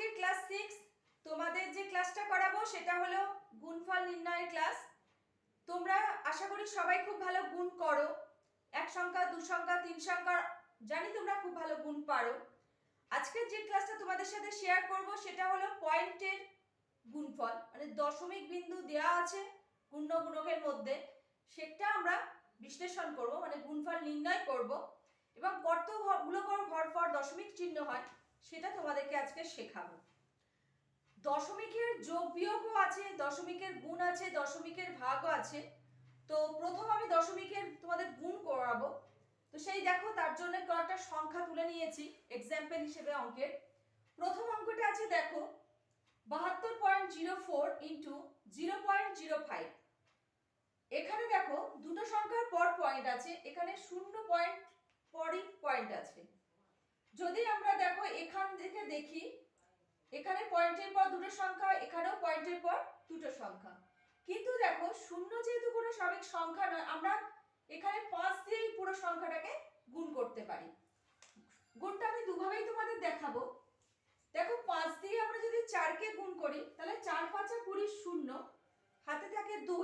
আজকের ক্লাস 6 তোমাদের যে ক্লাসটা করাবো সেটা হলো গুণফল নির্ণয়ের ক্লাস। তোমরা আশা করি সবাই খুব ভালো গুণ করো, এক সংখ্যা, দু সংখ্যা, তিন সংখ্যা জানি তোমরা খুব ভালো গুণ পারো। আজকের যে ক্লাসটা তোমাদের সাথে শেয়ার করব সেটা হলো পয়েন্টের গুণফল, মানে দশমিক বিন্দু দেওয়া আছে পূর্ণ গুণকের মধ্যে, সেটা আমরা বিশ্লেষণ করব, মানে গুণফল নির্ণয় করব এবং কতগুলো ঘর দশমিক চিহ্ন হয় সেটা তোমাদেরকে আজকে শেখাবো। দশমিকের যোগ বিয়োগও আছে, দশমিকের গুণ আছে, দশমিকের ভাগও আছে। তো প্রথম আমি দশমিকের তোমাদের গুণ করাবো। তো সেই দেখো, তার জন্য কয়েকটা সংখ্যা তুলে নিয়েছি এক্সাম্পল হিসেবে অঙ্কের। প্রথম অঙ্কটা আছে দেখো 72.04 ইন্টু 0.05। এখানে দেখো দুটো সংখ্যার পর পয়েন্ট আছে, এখানে 0 পয়েন্ট পরই পয়েন্ট আছে। যদি আমরা দেখো এখান থেকে দেখি, এখানে পয়েন্টের পর দুটো সংখ্যা, এখানেও পয়েন্টের পর দুটো সংখ্যা, কিন্তু দেখো শূন্য যেহেতু কোনো স্বাভাবিক সংখ্যা নয়, আমরা এখানে 5 দিয়েই পুরো সংখ্যাটাকে গুণ করতে পারি। গুণটা আমি দুভাবেই তোমাদের দেখাবো। দেখো 5 দিয়ে আমরা যদি 4 কে গুণ করি তাহলে 4 5 20, শূন্য হাতে থাকে 2,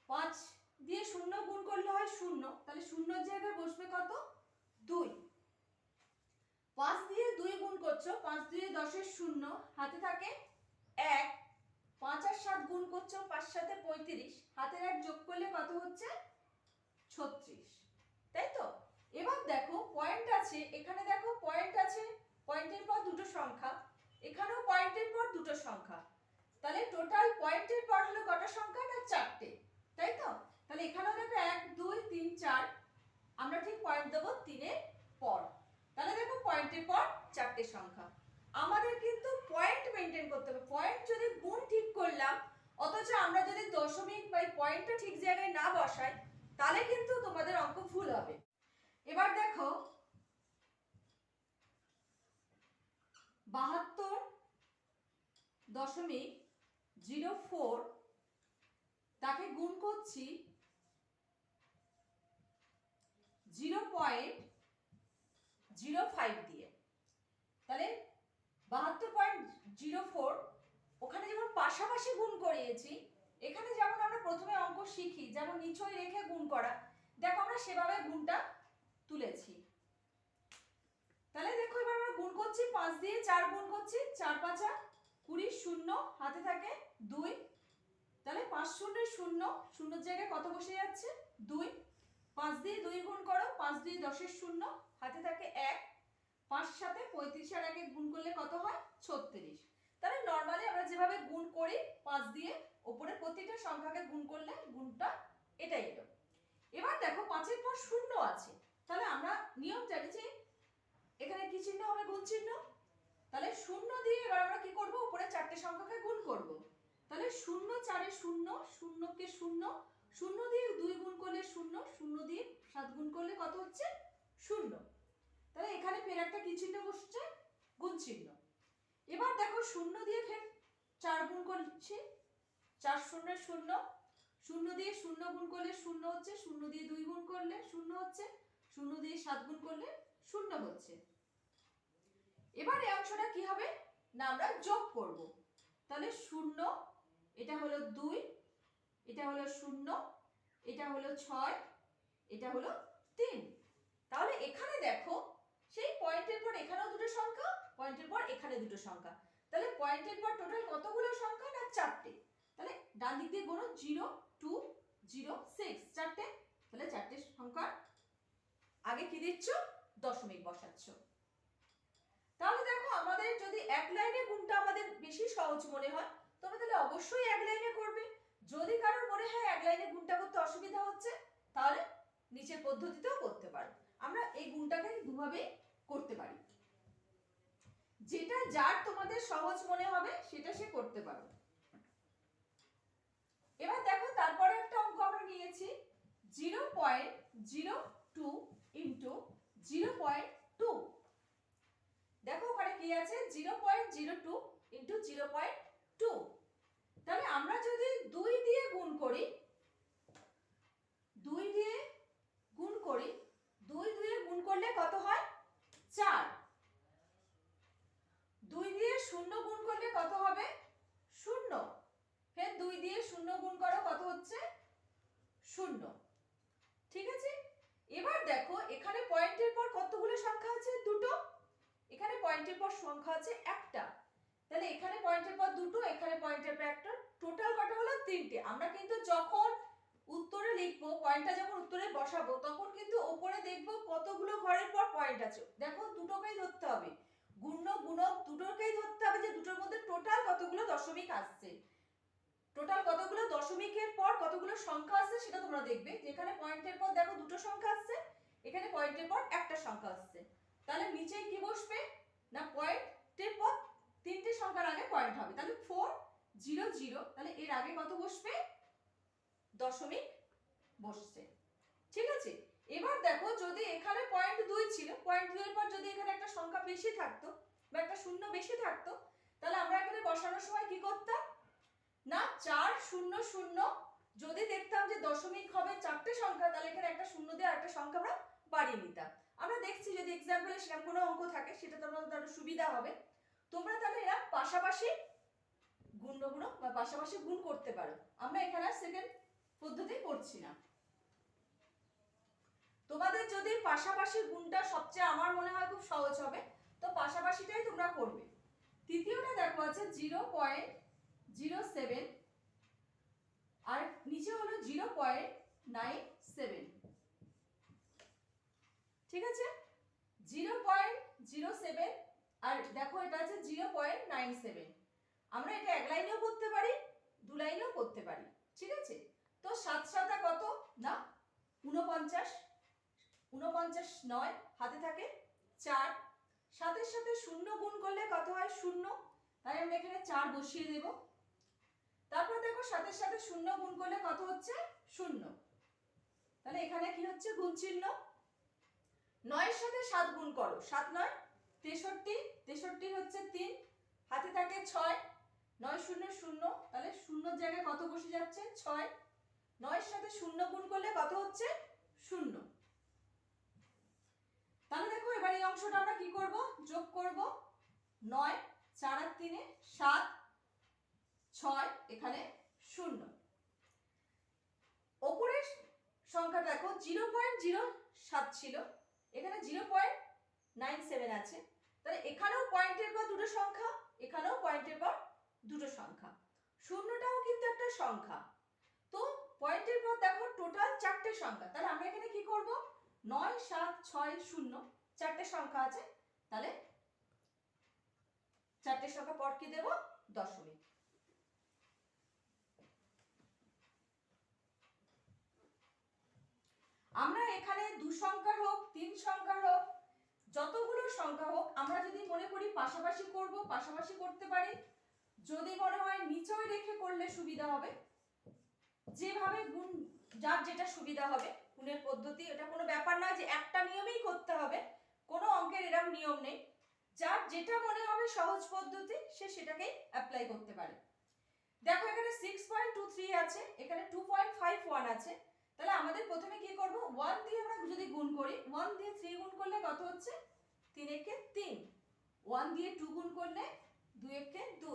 5 দিয়ে 0 গুণ করলে হয় 0, তাহলে শূন্যর জায়গায় বসবে কত? 2। 5 দিয়ে 2 গুণ করছো, 5 দিয়ে 10 এর 0, হাতে থাকে 1। 5 আর 7 গুণ করছো, 5 7 35, হাতের 1 যোগ করলে কত হচ্ছে? 36, তাই তো? এবার দেখো পয়েন্ট আছে, এখানে দেখো পয়েন্ট আছে, পয়েন্টের পর দুটো সংখ্যা, এখানেও পয়েন্টের পর দুটো সংখ্যা, তাহলে টোটাল পয়েন্টের পর হলো কটা সংখ্যা? না 4টে, তাই তো? তাহলে এখানেও দেখো 1 2 3 4, আমরা ঠিক পয়েন্ট দেবো 3 এর পর। তাহলে দেখো পয়েন্টের পর 4টে সংখ্যা। আমাদের কিন্তু পয়েন্ট মেনটেন করতে হবে। পয়েন্ট যদি গুণ ঠিক করলাম, অথচ আমরা যদি দশমিক বা পয়েন্টটা ঠিক জায়গায় না বসাই, তাহলে কিন্তু তোমাদের অঙ্ক ভুল হবে। এবার দেখো 72.04 তাকে গুণ করছি 0.05 দিয়ে, তাহলে 72.04 ওখানে যেমন পাশাপাশি গুণ করিয়েছি, এখানে যেমন আমরা প্রথমে অঙ্ক শিখি যেমন নিচয় রেখে গুণ করা, দেখো আমরা সেভাবে গুণটা তুলেছি। তাহলে দেখো এবার আমরা গুণ করছি, 5 দিয়ে 4 গুণ করছি, 4 5 20, শূন্য হাতে থাকে 2, তাহলে 5 0 0, শূন্যর জায়গায় কত বসে যাচ্ছে? 2। 5 দিয়ে 2 গুণ করো, 5 দিয়ে 10 এর 0, হাতে থাকে 1। 5 7 35 আর 1 গুণ করলে কত হয়? 36। তাহলে নরমালি আমরা যেভাবে গুণ করি 5 দিয়ে উপরে প্রতিটা সংখ্যাকে গুণ করলে গুণটা এটাই এলো। এবার দেখো 5 এর পর 0 আছে, তাহলে আমরা নিয়ম জানি যে এখানে কি চিহ্ন হবে? গুণ চিহ্ন। তাহলে 0 দিয়ে এবার আমরা কি করব? উপরে 4টে সংখ্যাকে গুণ করব। তাহলে 0 4 এ 0, 0 কে 0, 0 দিয়ে 2 গুণ করলে 0, 0 দিয়ে 7 গুণ করলে কত হচ্ছে? 0। তাহলে এখানে ফের একটা কি চিহ্ন বসছে? গুণ চিহ্ন। এবার দেখো 0 দিয়ে ফের 4 গুণ করছি, 4 0 0, 0 দিয়ে 0 গুণ করলে 0 হচ্ছে, 0 দিয়ে 2 গুণ করলে 0 হচ্ছে, 0 দিয়ে 7 গুণ করলে 0 হচ্ছে। এবার এই অংশটা কি হবে? না আমরা যোগ করব। তাহলে 0, এটা হলো 2, এটা হলো 0, এটা হলো 6, এটা হলো 3। তাহলে এখানে দেখো সেই পয়েন্টের পর এখানেও দুটো সংখ্যা, পয়েন্টের পর এখানে দুটো সংখ্যা, তাহলে পয়েন্টের পর টোটাল কতগুলো সংখ্যা? না 4টে। তাহলে ডান দিক দিয়ে গুণো 0 2 0 6, 4টে। তাহলে 4টে সংখ্যার আগে কি দিচ্ছ? দশমিক বসাচ্ছ। তাহলে দেখো আমাদের যদি এক লাইনে গুণটা আমাদের বেশি সহজ মনে হয়, তোমরা তাহলে অবশ্যই এক লাইনে করবে। যদি কারোর মনে হয় এক লাইনে গুণটা করতে অসুবিধা হচ্ছে, তাহলে নিচের পদ্ধতিতেও করতে পারো। আমরা এই গুণটাকে দুভাবেই করতে পারি, যেটা যার তোমাদের সহজ মনে হবে সেটা সে করতে পারো। এবার দেখো তারপরে একটা অঙ্ক আমরা নিয়েছি 0.02 ইন্টু 0.2। দেখো ওখানে কি আছে? 0.02 ইন্টু 0.2। তাহলে আমরা যদি 2 দিয়ে গুণ করি, 2 দিয়ে গুণ করি, 2 দিয়ে গুণ করলে কত হয়? 4। 2 দিয়ে সংখ্যা আছে একটা, তাহলে এখানে পয়েন্টের পর দুটো, এখানে পয়েন্টের পর একটা, টোটাল কটা হলো তিনটে। আমরা কিন্তু যখন উত্তরে লিখবো, পয়েন্টটা যখন উত্তরে বসাবো, তখন কিন্তু ওপরে দেখবো কতগুলো ঘরের পর পয়েন্ট আছে। দেখো দুটোকেই ধরতে হবে, গুণ্য গুণক দুটোকেই ধরতে হবে যে দুটোর মধ্যে টোটাল কতগুলো দশমিক আসছে, টোটাল কতগুলো দশমিকের পর কতগুলো সংখ্যা আসছে সেটা তোমরা দেখবে। যেখানে পয়েন্টের পর দেখো দুটো সংখ্যা আসছে, এখানে পয়েন্টের পর একটা সংখ্যা আসছে, তাহলে নিচে কি বসবে না পয়েন্টের পর তিনটে সংখ্যার আগে পয়েন্ট হবে, তাহলে 4 0 0, তাহলে এর আগে কত বসবে দশমিক বসছে। ঠিক আছে, এবার দেখো যদি এখানে পয়েন্ট 2 ছিল, পয়েন্ট 2 এর পর যদি এখানে একটা সংখ্যা বেশি থাকতো বা একটা শূন্য বেশি থাকতো, তাহলে আমরা এখানে বসানোর সময় কি করতাম না 4 0 0, যদি দেখতাম যে দশমিক হবে চারটে সংখ্যা, তাহলে এখানে একটা শূন্য দিয়ে আরেকটা সংখ্যা আমরা বাড়িয়ে নিতাম। আমরা দেখছি যদি এক্সাম্পলে সেরকম কোনো অঙ্ক থাকে সেটা তোমাদের আরো সুবিধা হবে। তোমরা তাহলে এরা পাশাপাশি গুণ বা পাশাপাশি গুণ করতে পারো। আমরা এখানে সেকেন্ড পদ্ধতি করছি না। তোমাদের যদি পাশাপাশি গুণটা সবচেয়ে আমার মনে হয় খুব সহজ হবে, তো পাশাপাশিটাই তোমরা করবে। তৃতীয়টা দেখো আছে 0.07 আর নিচে হলো 0.97। ঠিক আছে, 0.07 আর দেখো এটা আছে 0.97। আমরা এটা এক লাইনেও করতে পারি, দু লাইনেও করতে পারি। ঠিক আছে, তো 7 7 কত না 49, 49 9, হাতে থাকে 4, 7 এর সাথে 0 গুণ করলে কত হয় 0, তাই আমরা এখানে 4 বসিয়ে দেব। তারপর দেখো 7 এর সাথে 0 গুণ করলে কত হচ্ছে 0, তাহলে এখানে কি হচ্ছে গুণ চিহ্ন। 9 এর সাথে 7 গুণ করো, 7 9 63, 63 হচ্ছে 3, হাতে থাকে 6, 9 0 0, তাহলে 0 এর জায়গায় কত বসে যাচ্ছে 6, 9 এর সাথে 0 গুণ করলে কত হচ্ছে 0। তাহলে দেখো এবার এই অংশটা আমরা কি করব, যোগ করব। 9 4 আর 3 7, 6, এখানে 0। উপরের সংখ্যা দেখো 0.07 ছিল, এখানে 0.97 আছে, তাহলে এখানেও পয়েন্টের পর দুটো সংখ্যা, এখানেও পয়েন্টের পর দুটো সংখ্যা, শূন্যটাও কিন্তু একটা সংখ্যা। তো পয়েন্টের পর দেখো টোটাল চারটে সংখ্যা, তাহলে আমরা এখানে কি করব 9 7 6 0, চারটে সংখ্যা আছে, তাহলে চারটে সংখ্যা পর কি দেব দশমিক। আমরা এখানে 2 সংখ্যার হোক 3 সংখ্যার হোক যতগুলো সংখ্যা হোক, আমরা যদি মনে করি পাশাপাশি করব পাশাপাশি করতে পারি, যদি মনে হয় নিচয় রেখে করলে সুবিধা হবে, যেভাবে গুণ যার যেটা সুবিধা হবে গুণের পদ্ধতি, এটা কোনো ব্যাপার না যে একটা নিয়মেই করতে হবে, কোনো অঙ্কের এরকম নিয়ম নেই, যার যেটা মনে হবে সহজ পদ্ধতি সে সেটাকেই অ্যাপ্লাই করতে পারে। দেখো এখানে 6.23 আছে, এখানে 2.51 আছে, তাহলে আমাদের প্রথমে কি করব 1 দিয়ে আমরা যদি গুণ করি, 1 দিয়ে 3 গুণ করলে কত হচ্ছে 3 একে 3, 1 দিয়ে 2 গুণ করলে 2 একে 2,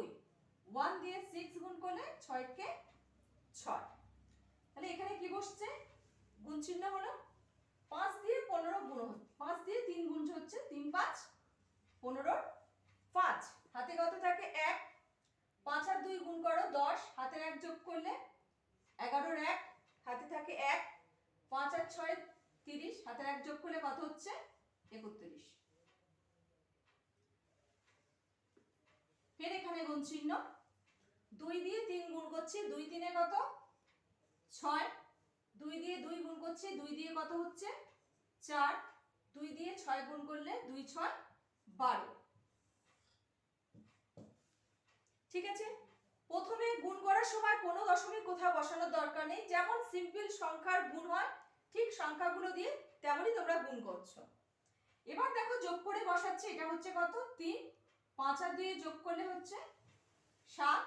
1 দিয়ে 6 গুণ করলে 6 একে 6, তাহলে এখানে কি বসছে গুণ চিহ্ন হলো 5 দিয়ে 15 গুণ হচ্ছে, 5 দিয়ে 3 গুণ হচ্ছে 3 5 15 5, হাতে কত থাকে 1, 5 আর 2 গুণ করো 10, হাতের 1 যোগ করলে 11 এর 1, হাতে থাকে 1, 5 আর 6 30, হাতের 1 যোগ করলে কত হচ্ছে 31। ফের এখানে গুণ চিহ্ন, 2 দিয়ে 3 গুণ করছি, 2 3 এ কত 6, 2 দিয়ে 2 গুণ করছি, 2 দিয়ে কত হচ্ছে 4, 2 দিয়ে 6 গুণ করলে 2 6 12। ঠিক আছে, প্রথমে গুণ করার সময় কোনো দশমিক কোথাও বসানোর দরকার নেই, যেমন সিম্পল সংখ্যার গুণ হয় ঠিক সংখ্যাগুলো দিয়ে তেমনই তোমরা গুণ করছো। এবার দেখো যোগ করে বসাচ্ছি, এটা হচ্ছে কত 3, 5 আর 2 যোগ করলে হচ্ছে 7,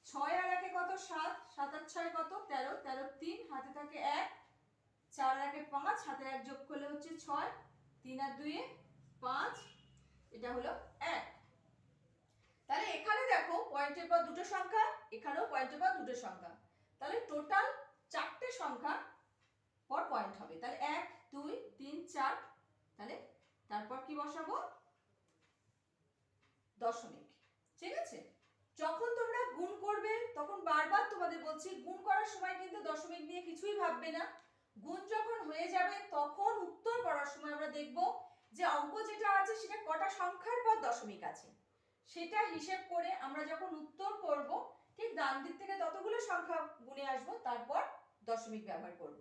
6 আর 1 কত 7, 7 আর 6 কত 13, 13 3, হাতে থাকে 1, 4 আর 1 5, হাতে 1 যোগ করলে হচ্ছে 6, 3 আর 2 5, এটা হলো 1। তাহলে এখানে দেখো পয়েন্টের পর দুটো সংখ্যা, এখানেও পয়েন্টের পর দুটো সংখ্যা, তাহলে টোটাল চারটে সংখ্যা পর পয়েন্ট হবে, তাহলে 1 2 3 4, তাহলে তারপর কি বসাবো দশমিক। ঠিক আছে, যখন তোমরা গুণ করবে তখন বারবার তোমাদের বলছি গুণ করার সময় কিন্তু দশমিক নিয়ে কিছুই ভাববে না। গুণ যখন হয়ে যাবে তখন উত্তর করার সময় আমরা দেখব যে অঙ্ক যেটা আছে সেটা কটা সংখ্যার পর দশমিক আছে, সেটা হিসেব করে আমরা যখন উত্তর করব ঠিক ডান দিক থেকে ততগুলো সংখ্যা গুণে আসবো, তারপর দশমিক ব্যবহার করব।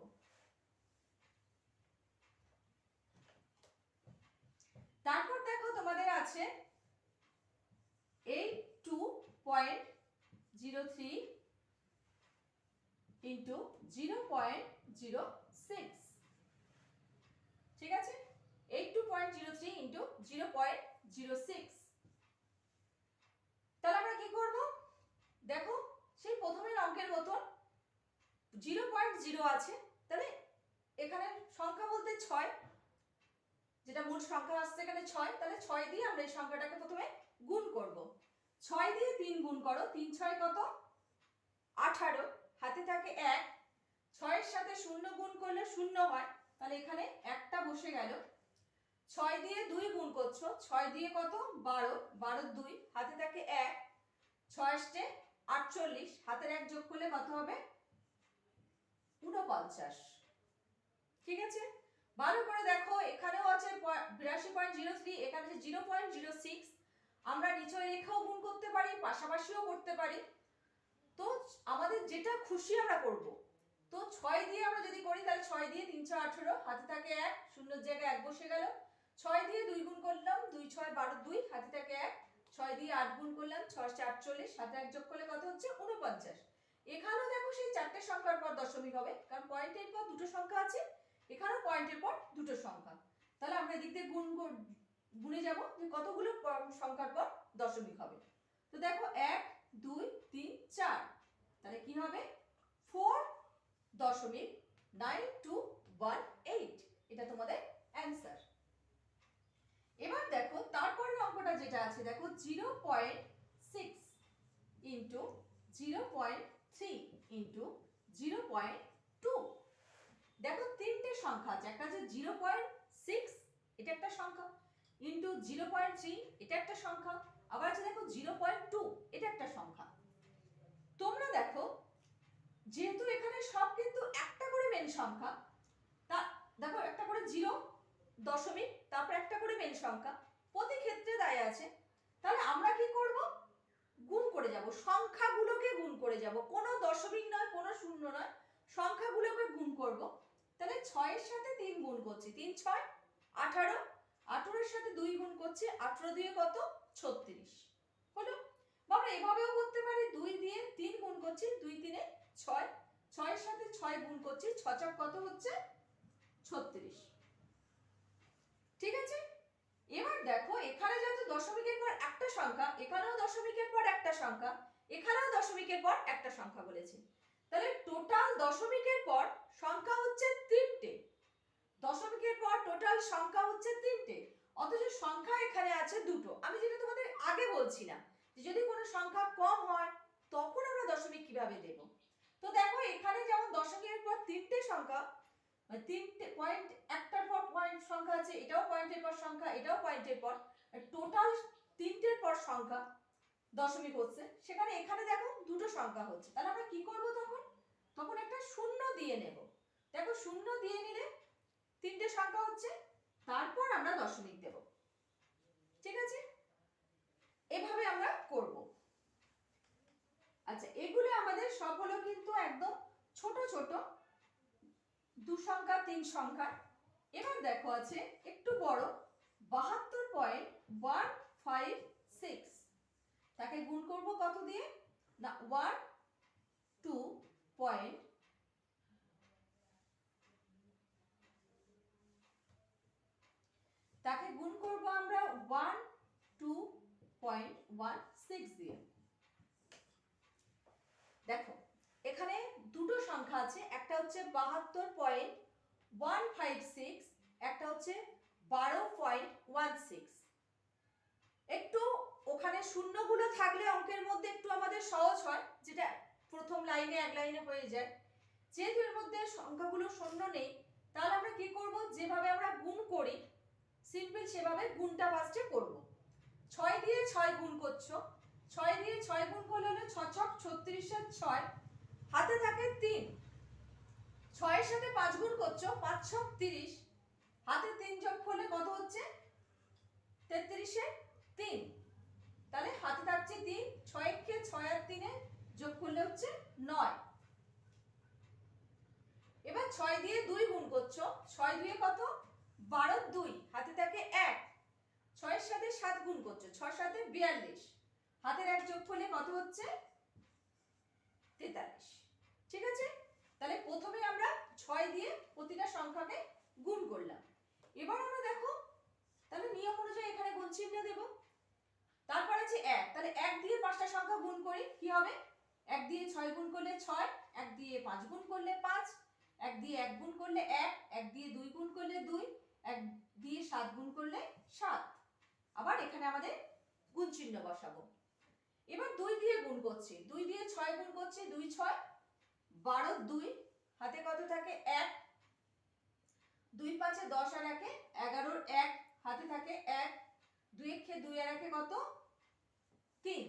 তারপর দেখো তোমাদের আছে 82.03 ইন্টু 0.06। ঠিক আছে, 82.03 ইন্টু 0.06। তাহলে আমরা কি করব, দেখো সেই প্রথমের অঙ্কের মতন 0.0 আছে, তাহলে এখানে সংখ্যা বলতে 6, যেটা মূল সংখ্যা আসছে এখানে 6, তাহলে 6 দিয়ে আমরা এই সংখ্যাটাকে প্রথমে গুণ করব। 6 দিয়ে 3 গুণ করো, 3 6 কত 18, হাতে থাকে 1, 6 এর সাথে 0 গুণ করলে 0 হয়, তাহলে এখানে একটা বসে গেল। 6 দিয়ে 2 গুণ করছো, 6 দিয়ে কত 12, 12 2, হাতে থাকে 1, 6 আসছে 48, হাতের 1 যোগ করলে কত হবে 49। ঠিক আছে, ভালো করে দেখো এখানেও আছে 82.03, এখানে আছে 0.06। আমরা নিচয় রেখাও গুণ করতে পারি, পাশাপাশিও করতে পারি, তো আমাদের যেটা খুশি আমরা করব। তো 6 দিয়ে আমরা যদি করি তাহলে 6 দিয়ে 3 6 18, হাতে থাকে 1, শূন্যের জায়গায় 1 বসে গেল। 6 দিয়ে 2 গুণ করলাম, 2 6 12 2, হাতে থাকে 1, 6 দিয়ে 8 গুণ করলাম, 6 48, হাতে 1 যোগ করলে কত হচ্ছে 49। এখানেও দেখো সেই চারটে সংখ্যার পর দশমিক হবে, কারণ পয়েন্টের পর দুটো সংখ্যা আছে, এখানেও পয়েন্টের পর দুটো সংখ্যা, তাহলে আমরা এদিক দিয়ে গুণে যাব যে কতগুলো সংখ্যার পর দশমিক হবে। তো দেখো 1 2 3 4, তাহলে কি হবে 4.9218, এটা তোমাদের অ্যান্সার। এবার দেখো তারপরের অঙ্কটা যেটা আছে, দেখো 0.6 ইন্টু 0.3 ইন্টু 0.2। দেখো তিনটে সংখ্যা আছে, একটা আছে 0.6, এটা একটা সংখ্যা, ইন্টু 0.3, এটা একটা সংখ্যা, আবার আছে দেখো 0.2, এটা একটা সংখ্যা। তোমরা দেখো যেহেতু এখানে সব কিন্তু একটা করে মেন সংখ্যা, তা দেখো একটা করে 0 দশমিক, তারপর একটা করে মেন সংখ্যা, প্রতি ক্ষেত্রে দায় আছে, তাহলে আমরা কি করব গুণ করে যাব, সংখ্যাগুলোকে গুণ করে যাব, কোনো দশমিক নয় কোনো শূন্য নয়, সংখ্যাগুলোকে গুণ করব। তাহলে 6 এর সাথে 3 গুণ করছি, 3 6 18, 18 এর সাথে 2 গুণ করছি, 18 দিয়ে কত 36 হলো। বা আমরা এভাবেও করতে পারি, 2 দিয়ে 3 গুণ করছি, 2 3 6, 6 এর সাথে 6 গুণ করছি, 6 4 কত হচ্ছে 36। ঠিক আছে, এবার দেখো এখানে যেহেতু দশমিকের পর একটা সংখ্যা, এখানেও দশমিকের পর একটা সংখ্যা, এখানেও দশমিকের পর একটা সংখ্যা বলেছি, তাহলে টোটাল দশমিকের পর সংখ্যা হচ্ছে 3টে, দশমিকের পর টোটাল সংখ্যা হচ্ছে 3টে, অথচ সংখ্যা এখানে আছে দুটো। আমি যেটা তোমাদের আগে বলছিলাম যে যদি কোনো সংখ্যা কম হয় তখন আমরা দশমিক কিভাবে দেব। তো দেখো এখানে যেমন দশমিকের পর 3টে সংখ্যা, তিনটে পয়েন্ট, একটার পর পয়েন্ট সংখ্যা আছে, এটাও পয়েন্টের পর সংখ্যা, এটাও পয়েন্টের পর, টোটাল 3টের পর সংখ্যা দশমিক হচ্ছে, সেখানে এখানে দেখো দুটো সংখ্যা হচ্ছে, তাহলে আমরা কি করব তখন, তখন একটা শূন্য দিয়ে নেব। দেখো শূন্য দিয়ে নিলে 3টে সংখ্যা হচ্ছে, তারপর আমরা দশমিক দেব। ঠিক আছে, এভাবে আমরা করব। আচ্ছা, এগুলো আমাদের সব হলো কিন্তু একদম ছোট ছোট 2 সংখ্যা 3 সংখ্যা। এবার দেখো আছে একটু বড় 72.156, তাকে গুণ করব কত দিয়ে না 1 2 পয়েন্ট, তাকে গুণ করব আমরা 12.16 দিয়ে। দেখো এখানে দুটো সংখ্যা আছে, একটা হচ্ছে 72.156, একটা হচ্ছে 12.16। একটু ওখানে শূন্যগুলো থাকলে অঙ্কের মধ্যে একটু আমাদের সহজ হয়, যেটা প্রথম লাইনে এক লাইনে হয়ে যায়। যেহেতু এর মধ্যে সংখ্যাগুলো শূন্য নেই, তাহলে আমরা কি করব, যেভাবে আমরা গুণ করি সিম্পল সেভাবে গুণটা ফার্স্টে করব। 6 দিয়ে 6 গুণ করছো, 6 দিয়ে 6 গুণ করলে হলো 6 ছক 36 6, হাতে থাকে 3, 6 এর সাথে 5 গুণ করছো, 5 ছক 30, হাতে 3 যোগ করলে কত হচ্ছে 33 এর 3, তাহলে হাতে থাকছে 3, 6 কে 6 আর 3 এ যোগ করলে হচ্ছে 9। এবার 6 দিয়ে 2 গুণ করছো, 6 দুয়ে কত 12 2, হাতে থাকে 1, 6 এর সাথে 7 গুণ করছো, 6 7 এ 42, হাতের 1 যোগ করলে কত হচ্ছে 43। ঠিক আছে, তাহলে প্রথমে আমরা 6 দিয়ে প্রতিটা সংখ্যাকে গুণ করলাম। এবার আমরা দেখো তাহলে নিয়ম অনুযায়ী এখানে গুণ চিহ্ন দেব। তারপর আছে 1, তাহলে 1 দিয়ে 5টা সংখ্যা গুণ করি, কি হবে 1 দিয়ে 6 গুণ করলে 6, 1 দিয়ে 5 গুণ করলে 5, 1 দিয়ে 1 গুণ করলে 1, 1 দিয়ে 2 গুণ করলে 2, 1 দিয়ে 7 গুণ করলে 7। আবার এখানে আমাদের গুণ চিহ্ন বসাবো। এবার 2 দিয়ে গুণ করছি, 2 দিয়ে 6 গুণ করছি, 2 6 12 2, হাতে কত থাকে 1, 2 5 এ 10 আর 1 এ 11 1, হাতে থাকে 1, 2 1 2 আর 1 কত 3,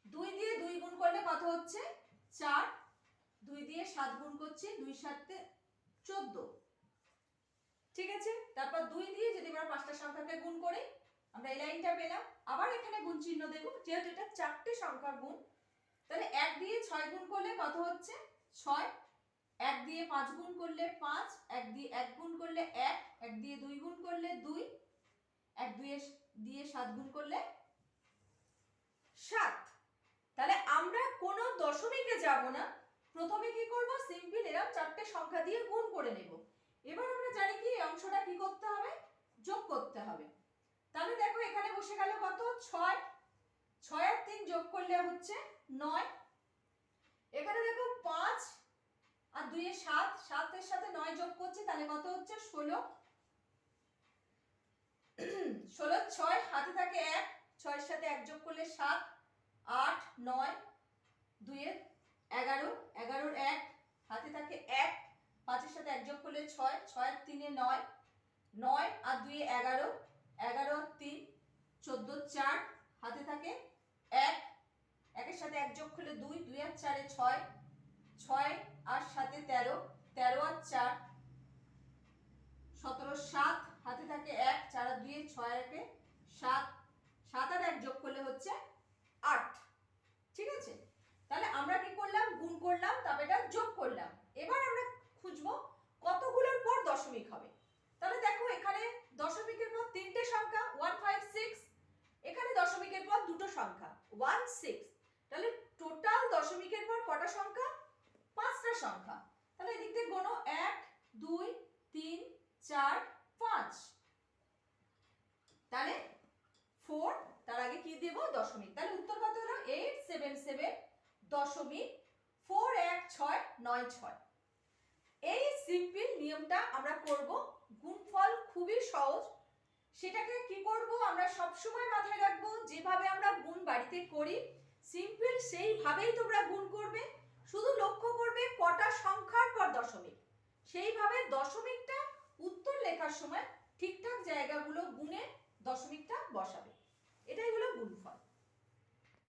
2 দিয়ে 2 গুণ করলে কত হচ্ছে 4, 2 দিয়ে 7 গুণ করছি, 2 7 এ 14। ঠিক আছে, তারপর 2 দিয়ে যদি আমরা 5টা সংখ্যাকে গুণ করি আমরা এই লাইনটা পেলাম। আবার এখানে গুণ চিহ্ন দেব, যেহেতু এটা 4টে সংখ্যার গুণ, তাহলে 1 দিয়ে 6 গুণ করলে কত হচ্ছে 6, 1 দিয়ে 5 গুণ করলে 5, 1 দিয়ে 1 গুণ করলে 1, 1 দিয়ে 2 গুণ করলে 2, 1 দিয়ে 7 গুণ করলে 7। তাহলে আমরা কোনো দশমিকে যাব না, প্রথমে কি করব সিম্পল এরকম 4টে সংখ্যা দিয়ে গুণ করে নেব। এবার আমরা জানি কি এই অংশটা কি করতে হবে যোগ করতে হবে। তাহলে দেখো এখানে বসে গেল কত 6, 6 আর 3 যোগ করলে হচ্ছে 9, এখানে দেখো 5 আর 2 এ 7, 7 এর সাথে 9 যোগ করছি, তাহলে কত হচ্ছে 16, 16 6, হাতে থাকে 1, 6 এর সাথে 1 যোগ করলে 7, 8 9, 2 এ 11, 11 1, হাতে থাকে 1, 5 এর সাথে 1 যোগ করলে 6, 6 আর 3 এ 9, 9 আর 2 এ 11, 11 আর 3 14 4, হাতে থাকে 1, 1 এর সাথে 1 যোগ করলে 2, 2 আর 4 এ 6, 6 আর 7 এ 13, 13 আর 4 17 7, হাতে থাকে 1, 4 আর 2 এ 6 আর 1 এ 7, 7 আর 1 যোগ করলে হচ্ছে 8। ঠিক আছে, তাহলে আমরা কি করলাম গুণ করলাম, তবে এটা যোগ করলাম। এবার আমরা খুঁজবো কতগুলোর পর দশমিক হবে। তাহলে দেখো এখানে দশমিকের পর 3টে সংখ্যা 1 5 6, এখানে দশমিকের পর দুটো সংখ্যা 1 6, তাহলে টোটাল দশমিকের পর কটা সংখ্যা 5টা সংখ্যা। তাহলে এদিক থেকে গোনো 1 2 3 4 5, তাহলে 4, তার আগে কি দেব দশমিক, তাহলে উত্তর কত হলো 877.416996। এই সিম্পল নিয়মটা আমরা করব, গুণফল খুবই সহজ। সেটাকে কি করব আমরা সব সময় মাথায় রাখবো, যেভাবে আমরা গুণ বাড়িতে করি সিম্পল সেইভাবেই তোমরা গুণ করবে, শুধু লক্ষ্য করবে কটা সংখ্যার পর দশমিক, সেইভাবে দশমিকটা উত্তর লেখার সময় ঠিকঠাক জায়গাগুলো গুণে দশমিকটা বসাবে।